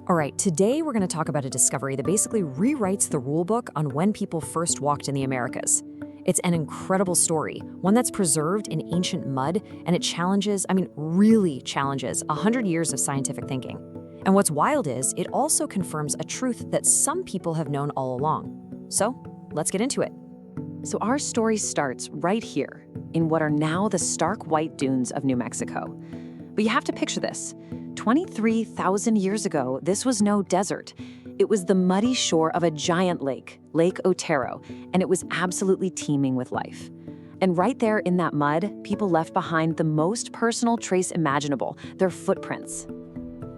All right, today we're going to talk about a discovery that basically rewrites the rulebook on when people first walked in the Americas. It's an incredible story, one that's preserved in ancient mud, and it challenges, really challenges 100 years of scientific thinking. And what's wild is, it also confirms a truth that some people have known all along. So, let's get into it. So our story starts right here, in what are now the stark white dunes of New Mexico. But you have to picture this. 23,000 years ago, this was no desert. It was the muddy shore of a giant lake, Lake Otero, and it was absolutely teeming with life. And right there in that mud, people left behind the most personal trace imaginable, their footprints.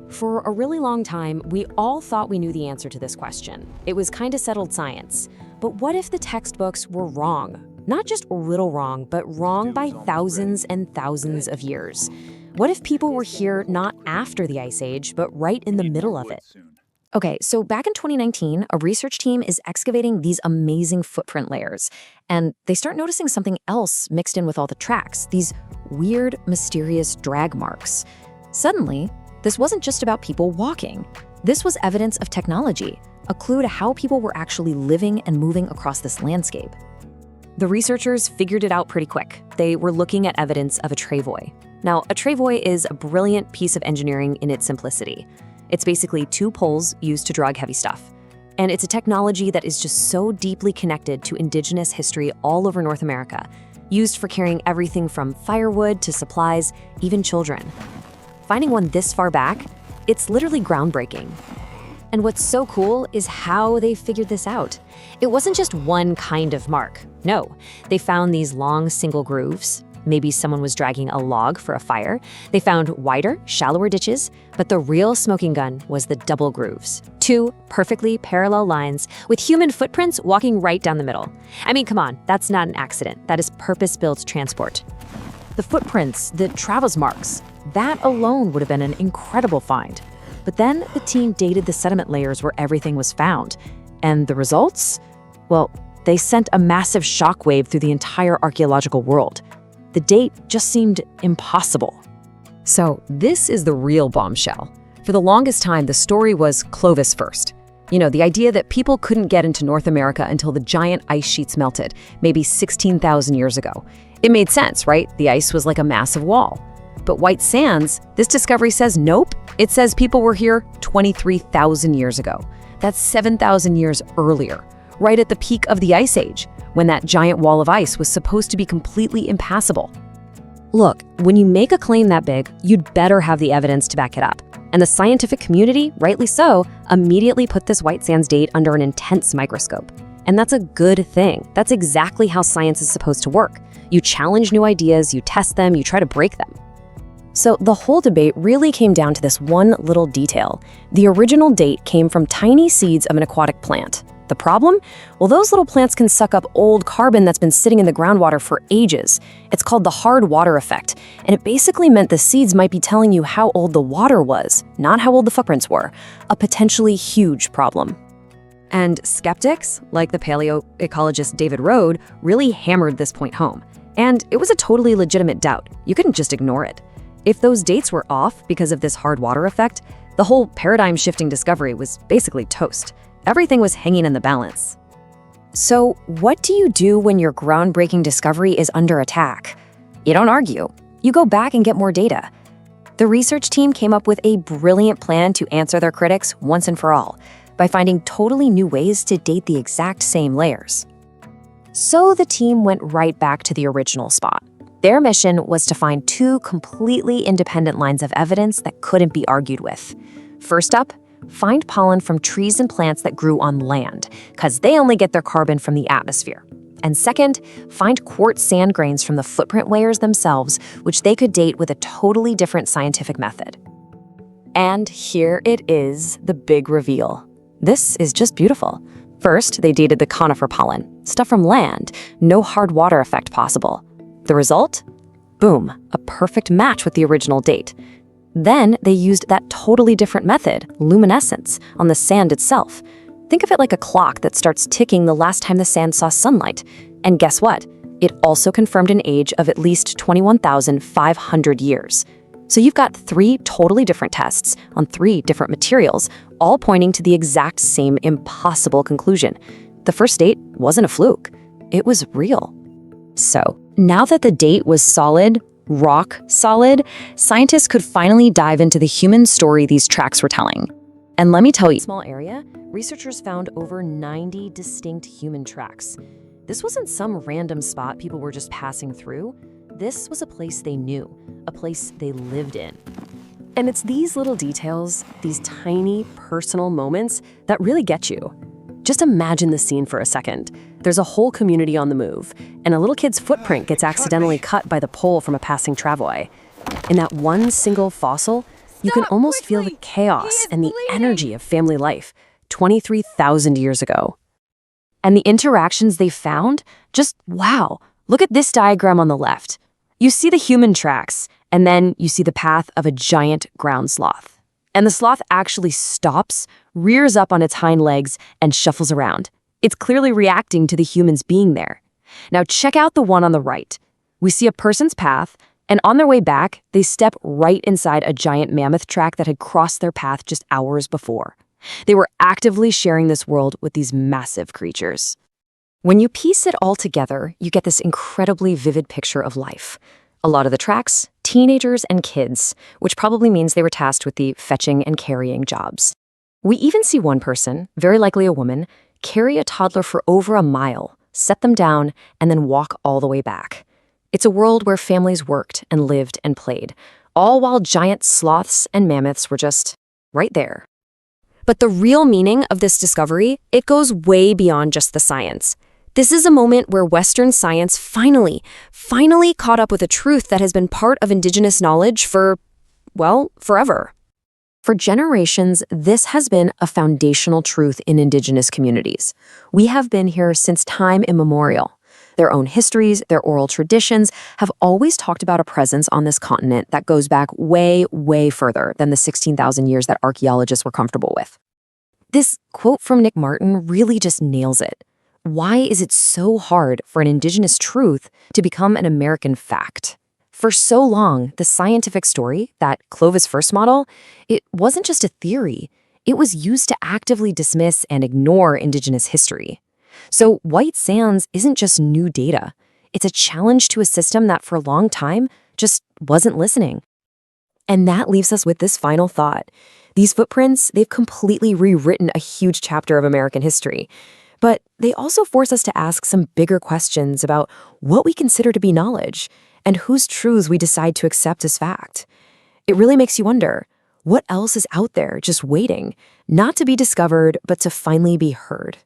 For a really long time, we all thought we knew the answer to this question. It was kind of settled science. But what if the textbooks were wrong? Not just a little wrong, but wrong by thousands and thousands of years. What if people were here not after the Ice Age, but right in the middle of it? Okay, so back in 2019, a research team is excavating these amazing footprint layers, and they start noticing something else mixed in with all the tracks, these weird, mysterious drag marks. Suddenly, this wasn't just about people walking. This was evidence of technology, a clue to how people were actually living and moving across this landscape. The researchers figured it out pretty quick. They were looking at evidence of a travois. Now, a travois is a brilliant piece of engineering in its simplicity. It's basically two poles used to drag heavy stuff. And it's a technology that is just so deeply connected to Indigenous history all over North America, used for carrying everything from firewood to supplies, even children. Finding one this far back, it's literally groundbreaking. And what's so cool is how they figured this out. It wasn't just one kind of mark. No, they found these long single grooves. Maybe someone was dragging a log for a fire. They found wider, shallower ditches, but the real smoking gun was the double grooves. Two perfectly parallel lines with human footprints walking right down the middle. Come on, that's not an accident. That is purpose-built transport. The footprints, the travois marks, that alone would have been an incredible find. But then the team dated the sediment layers where everything was found. And the results? Well, they sent a massive shockwave through the entire archaeological world. The date just seemed impossible. So this is the real bombshell. For the longest time, the story was Clovis-first. The idea that people couldn't get into North America until the giant ice sheets melted, maybe 16,000 years ago. It made sense, right? The ice was like a massive wall. But White Sands, this discovery says nope. It says people were here 23,000 years ago. That's 7,000 years earlier, right at the peak of the Ice Age, when that giant wall of ice was supposed to be completely impassable. Look, when you make a claim that big, you'd better have the evidence to back it up. And the scientific community, rightly so, immediately put this White Sands date under an intense microscope. And that's a good thing. That's exactly how science is supposed to work. You challenge new ideas, you test them, you try to break them. So the whole debate really came down to this one little detail. The original date came from tiny seeds of an aquatic plant. The problem? Well, those little plants can suck up old carbon that's been sitting in the groundwater for ages. It's called the hard water effect, and it basically meant the seeds might be telling you how old the water was, not how old the footprints were, a potentially huge problem. And skeptics, like the paleoecologist David Rode, really hammered this point home. And it was a totally legitimate doubt. You couldn't just ignore it. If those dates were off because of this hard water effect, the whole paradigm-shifting discovery was basically toast. Everything was hanging in the balance. So what do you do when your groundbreaking discovery is under attack? You don't argue. You go back and get more data. The research team came up with a brilliant plan to answer their critics once and for all by finding totally new ways to date the exact same layers. So the team went right back to the original spot. Their mission was to find two completely independent lines of evidence that couldn't be argued with. First up, find pollen from trees and plants that grew on land, because they only get their carbon from the atmosphere. And second, find quartz sand grains from the footprint layers themselves, which they could date with a totally different scientific method. And here it is, the big reveal. This is just beautiful. First, they dated the conifer pollen, stuff from land, no hard water effect possible. The result? Boom, a perfect match with the original date. Then they used that totally different method, luminescence, on the sand itself. Think of it like a clock that starts ticking the last time the sand saw sunlight. And guess what? It also confirmed an age of at least 21,500 years. So you've got 3 totally different tests on 3 different materials, all pointing to the exact same impossible conclusion. The first date wasn't a fluke. It was real. So, now that the date was solid, rock solid, scientists could finally dive into the human story these tracks were telling. And let me tell you, in a small area, researchers found over 90 distinct human tracks. This wasn't some random spot people were just passing through. This was a place they knew, a place they lived in. And it's these little details, these tiny personal moments that really get you. Just imagine the scene for a second. There's a whole community on the move, and a little kid's footprint gets accidentally cut by the pole from a passing travois. In that one single fossil, you can almost feel the chaos and the energy of family life 23,000 years ago. And the interactions they found, just wow. Look at this diagram on the left. You see the human tracks, and then you see the path of a giant ground sloth. And the sloth actually stops, rears up on its hind legs, and shuffles around. It's clearly reacting to the humans being there. Now check out the one on the right. We see a person's path, and on their way back, they step right inside a giant mammoth track that had crossed their path just hours before. They were actively sharing this world with these massive creatures. When you piece it all together, you get this incredibly vivid picture of life. A lot of the tracks, teenagers and kids, which probably means they were tasked with the fetching and carrying jobs. We even see one person, very likely a woman, carry a toddler for over a mile, set them down, and then walk all the way back. It's a world where families worked and lived and played, all while giant sloths and mammoths were just right there. But the real meaning of this discovery, it goes way beyond just the science. This is a moment where Western science finally caught up with a truth that has been part of Indigenous knowledge for, well, forever. For generations, this has been a foundational truth in Indigenous communities. We have been here since time immemorial. Their own histories, their oral traditions have always talked about a presence on this continent that goes back way, way further than the 16,000 years that archaeologists were comfortable with. This quote from Nick Martin really just nails it. Why is it so hard for an Indigenous truth to become an American fact? For so long, the scientific story, that Clovis-first model, it wasn't just a theory. It was used to actively dismiss and ignore Indigenous history. So White Sands isn't just new data. It's a challenge to a system that for a long time just wasn't listening. And that leaves us with this final thought. These footprints, they've completely rewritten a huge chapter of American history. But they also force us to ask some bigger questions about what we consider to be knowledge and whose truths we decide to accept as fact. It really makes you wonder, what else is out there just waiting, not to be discovered, but to finally be heard?